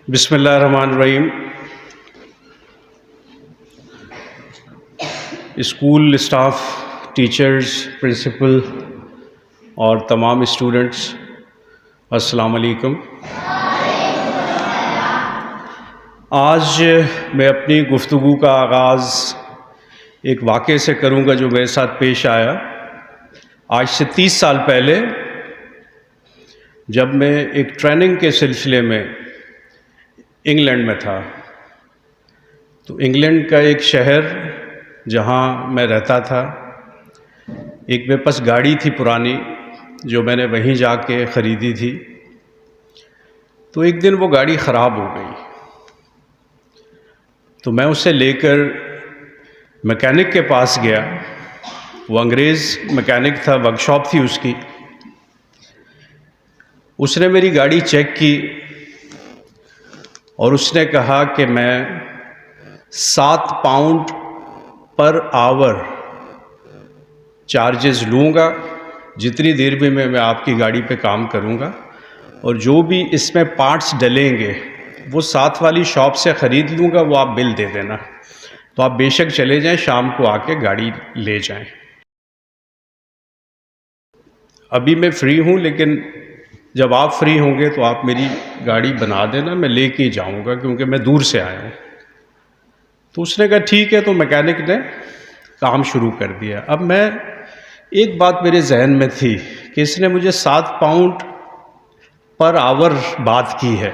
बिस्मिल्लाहिर्रहमानिर्रहीम। School staff, teachers, principal और तमाम स्टूडेंट्स, अस्सलाम वालेकुम। आज मैं अपनी गुफ्तगू का आगाज़ एक वाक़े से करूँगा जो मेरे साथ पेश आया। आज से 30 साल पहले जब मैं एक ट्रेनिंग के सिलसिले में इंग्लैंड में था, तो इंग्लैंड का एक शहर जहाँ मैं रहता था, एक मेरे पास गाड़ी थी पुरानी जो मैंने वहीं जाके ख़रीदी थी। तो एक दिन वो गाड़ी ख़राब हो गई, तो मैं उसे लेकर मैकेनिक के पास गया। वो अंग्रेज़ मैकेनिक था, वर्कशॉप थी उसकी। उसने मेरी गाड़ी चेक की और उसने कहा कि मैं 7 पाउंड पर आवर चार्जेस लूँगा जितनी देर भी मैं आपकी गाड़ी पे काम करूँगा, और जो भी इसमें पार्ट्स डलेंगे वो साथ वाली शॉप से ख़रीद लूँगा, वो आप बिल दे देना। तो आप बेशक चले जाएं, शाम को आके गाड़ी ले जाएं। अभी मैं फ्री हूँ, लेकिन जब आप फ्री होंगे तो आप मेरी गाड़ी बना देना, मैं लेके जाऊँगा क्योंकि मैं दूर से आया हूँ। तो उसने कहा ठीक है। तो मैकेनिक ने काम शुरू कर दिया। अब मैं एक बात मेरे जहन में थी कि इसने मुझे 7 पाउंड पर आवर बात की है।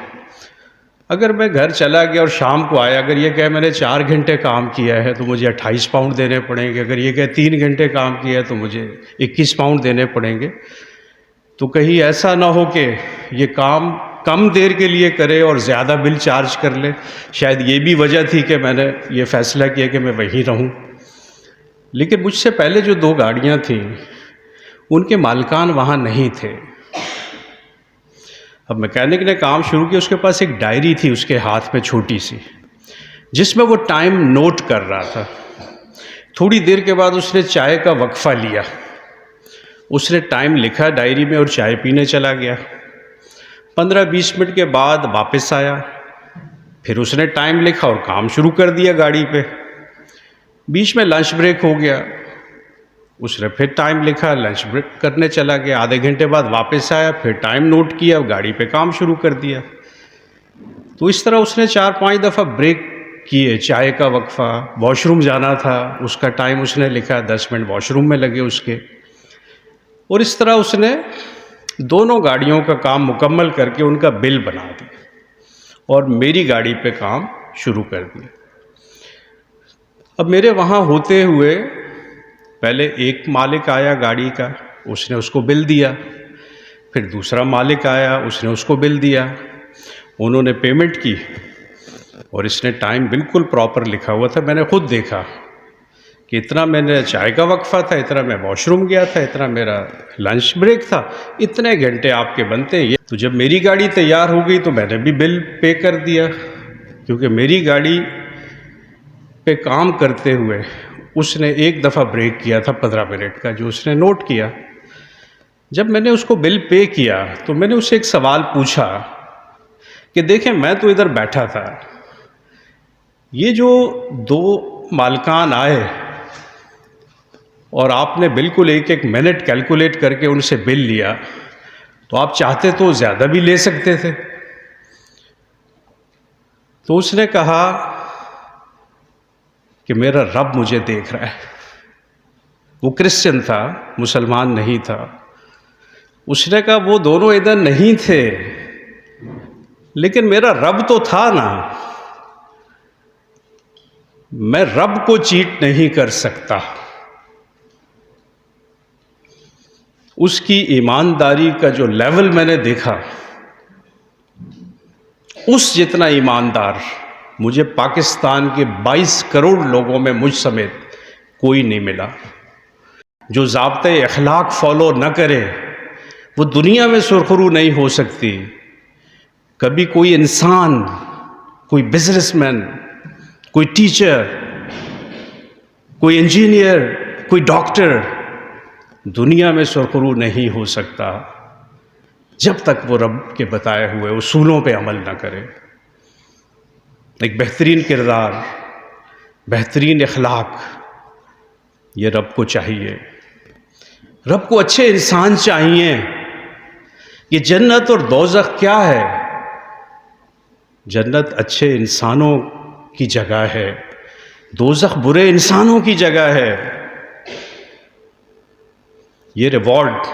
अगर मैं घर चला गया और शाम को आया, अगर ये कहे मैंने 4 घंटे काम किया है तो मुझे 28 पाउंड देने पड़ेंगे। अगर ये कहे 3 घंटे काम किया है तो मुझे 21 पाउंड देने पड़ेंगे। तो कहीं ऐसा ना हो कि ये काम कम देर के लिए करे और ज़्यादा बिल चार्ज कर ले। शायद ये भी वजह थी कि मैंने ये फ़ैसला किया कि मैं वहीं रहूं। लेकिन मुझसे पहले जो 2 गाड़ियां थीं, उनके मालिकान वहाँ नहीं थे। अब मैकेनिक ने काम शुरू किया। उसके पास एक डायरी थी उसके हाथ में, छोटी सी, जिसमें वो टाइम नोट कर रहा था। थोड़ी देर के बाद उसने चाय का वक्फा लिया। उसने टाइम लिखा डायरी में और चाय पीने चला गया। 15-20 मिनट के बाद वापस आया। फिर उसने टाइम लिखा और काम शुरू कर दिया गाड़ी पे। बीच में लंच ब्रेक हो गया। उसने फिर टाइम लिखा, लंच ब्रेक करने चला गया। आधे घंटे बाद वापस आया, फिर टाइम नोट किया, गाड़ी पे काम शुरू कर दिया। तो इस तरह उसने 4-5 दफ़ा ब्रेक किए, चाय का वक्फा, वॉशरूम जाना था उसका टाइम उसने लिखा, 10 मिनट वॉशरूम में लगे उसके। और इस तरह उसने दोनों गाड़ियों का काम मुकम्मल करके उनका बिल बना दिया और मेरी गाड़ी पे काम शुरू कर दिया। अब मेरे वहाँ होते हुए पहले एक मालिक आया गाड़ी का, उसने उसको बिल दिया। फिर दूसरा मालिक आया, उसने उसको बिल दिया। उन्होंने पेमेंट की और इसने टाइम बिल्कुल प्रॉपर लिखा हुआ था। मैंने खुद देखा कि इतना मैंने चाय का वक्फा था, इतना मैं वॉशरूम गया था, इतना मेरा लंच ब्रेक था, इतने घंटे आपके बनते हैं। तो जब मेरी गाड़ी तैयार हो गई तो मैंने भी बिल पे कर दिया, क्योंकि मेरी गाड़ी पे काम करते हुए उसने एक दफ़ा ब्रेक किया था 15 मिनट का, जो उसने नोट किया। जब मैंने उसको बिल पे किया तो मैंने उससे एक सवाल पूछा कि देखें, मैं तो इधर बैठा था, ये जो 2 मालिकान आए और आपने बिल्कुल एक एक मिनट कैलकुलेट करके उनसे बिल लिया, तो आप चाहते तो ज़्यादा भी ले सकते थे। तो उसने कहा कि मेरा रब मुझे देख रहा है। वो क्रिश्चियन था, मुसलमान नहीं था। उसने कहा वो दोनों इधर नहीं थे, लेकिन मेरा रब तो था ना। मैं रब को चीट नहीं कर सकता। उसकी ईमानदारी का जो लेवल मैंने देखा, उस जितना ईमानदार मुझे पाकिस्तान के 22 करोड़ लोगों में मुझ समेत कोई नहीं मिला। जो ज़ाब्ते अखलाक फॉलो न करे वो दुनिया में सुरखरू नहीं हो सकती। कभी कोई इंसान, कोई बिजनेसमैन, कोई टीचर, कोई इंजीनियर, कोई डॉक्टर दुनिया में सुरखरू नहीं हो सकता जब तक वो रब के बताए हुए उसूलों पे अमल ना करे। एक बेहतरीन किरदार, बेहतरीन अखलाक, ये रब को चाहिए। रब को अच्छे इंसान चाहिए। ये जन्नत और दोज़ख क्या है? जन्नत अच्छे इंसानों की जगह है, दोज़ख बुरे इंसानों की जगह है। ये रिवॉर्ड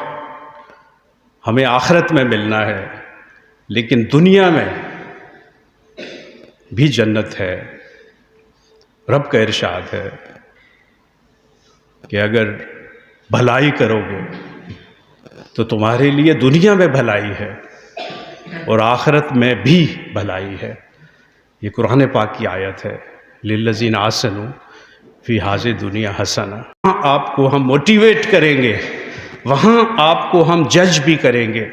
हमें आखिरत में मिलना है, लेकिन दुनिया में भी जन्नत है। रब का इरशाद है कि अगर भलाई करोगे तो तुम्हारे लिए दुनिया में भलाई है और आखिरत में भी भलाई है। ये कुरान पाक की आयत है, लिल्लज़ीना आसनू फी हाज़ि दुनिया हसना। वहाँ आपको हम मोटिवेट करेंगे, वहाँ आपको हम जज भी करेंगे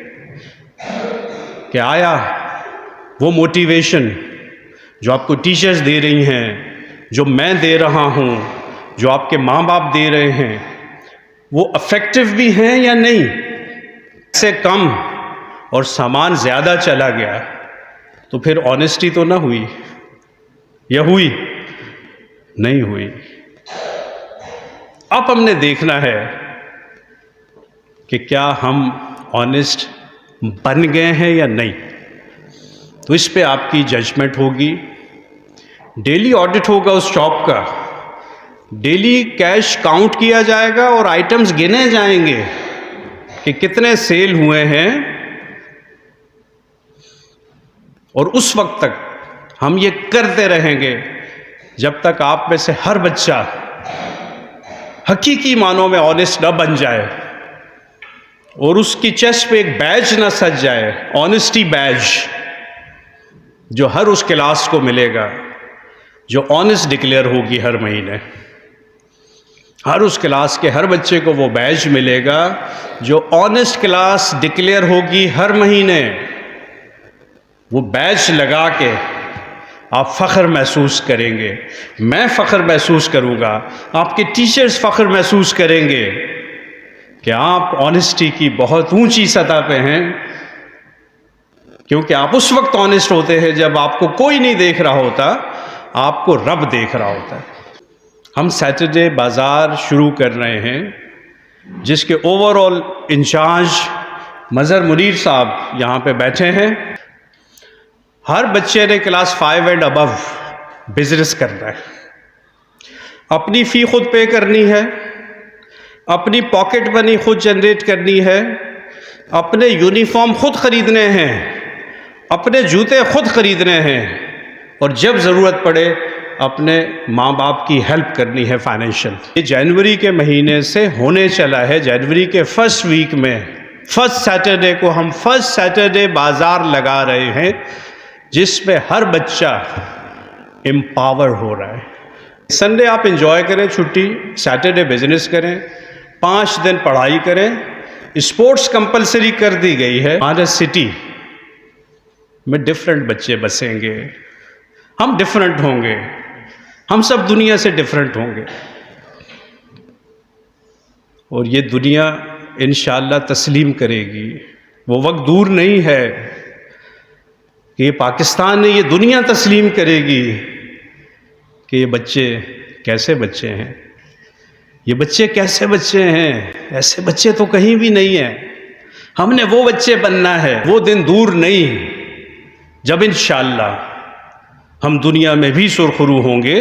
कि आया वो मोटिवेशन जो आपको टीचर्स दे रही हैं, जो मैं दे रहा हूँ, जो आपके माँ बाप दे रहे हैं, वो इफ़ेक्टिव भी हैं या नहीं। से कम और सामान ज़्यादा चला गया तो फिर ऑनेस्टी तो ना हुई, या हुई? नहीं हुई। अब हमने देखना है कि क्या हम ऑनेस्ट बन गए हैं या नहीं। तो इस पे आपकी जजमेंट होगी। डेली ऑडिट होगा उस शॉप का, डेली कैश काउंट किया जाएगा और आइटम्स गिने जाएंगे कि कितने सेल हुए हैं, और उस वक्त तक हम ये करते रहेंगे जब तक आप में से हर बच्चा हकीकी मानों में ऑनेस्ट न बन जाए और उसकी चेस्ट पे एक बैज न सज जाए, ऑनेस्टी बैज, जो हर उस क्लास को मिलेगा जो ऑनेस्ट डिक्लेयर होगी हर महीने। हर उस क्लास के हर बच्चे को वो बैज मिलेगा जो ऑनेस्ट क्लास डिक्लेयर होगी हर महीने। वो बैज लगा के आप फ़ख्र महसूस करेंगे, मैं फ़ख्र महसूस करूँगा, आपके टीचर्स फ़ख्र महसूस करेंगे कि आप ऑनेस्टी की बहुत ऊंची सतह पे हैं, क्योंकि आप उस वक्त ऑनेस्ट होते हैं जब आपको कोई नहीं देख रहा होता, आपको रब देख रहा होता है। हम सैटरडे बाज़ार शुरू कर रहे हैं, जिसके ओवरऑल इंचार्ज मज़हर मुनीर साहब यहाँ पे बैठे हैं। हर बच्चे ने क्लास 5 एंड अबव बिजनेस करना है, अपनी फ़ी खुद पे करनी है, अपनी पॉकेट मनी खुद जनरेट करनी है, अपने यूनिफॉर्म खुद ख़रीदने हैं, अपने जूते खुद ख़रीदने हैं, और जब ज़रूरत पड़े अपने माँ बाप की हेल्प करनी है फाइनेंशियल। ये जनवरी के महीने से होने चला है। जनवरी के फर्स्ट वीक में फर्स्ट सैटरडे को हम फर्स्ट सैटरडे बाज़ार लगा रहे हैं, जिसमें हर बच्चा एम्पावर हो रहा है। संडे आप एंजॉय करें, छुट्टी, सैटरडे बिजनेस करें, 5 दिन पढ़ाई करें। स्पोर्ट्स कंपलसरी कर दी गई है। हमारे सिटी में डिफरेंट बच्चे बसेंगे, हम डिफरेंट होंगे, हम सब दुनिया से डिफरेंट होंगे, और ये दुनिया इंशाअल्लाह तस्लीम करेगी। वो वक्त दूर नहीं है कि ये पाकिस्तान ने ये दुनिया तस्लीम करेगी कि ये बच्चे कैसे बच्चे हैं, ये बच्चे कैसे बच्चे हैं। ऐसे बच्चे तो कहीं भी नहीं हैं। हमने वो बच्चे बनना है। वो दिन दूर नहीं जब इंशाअल्लाह हम दुनिया में भी सुरखरू होंगे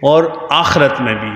और आखिरत में भी।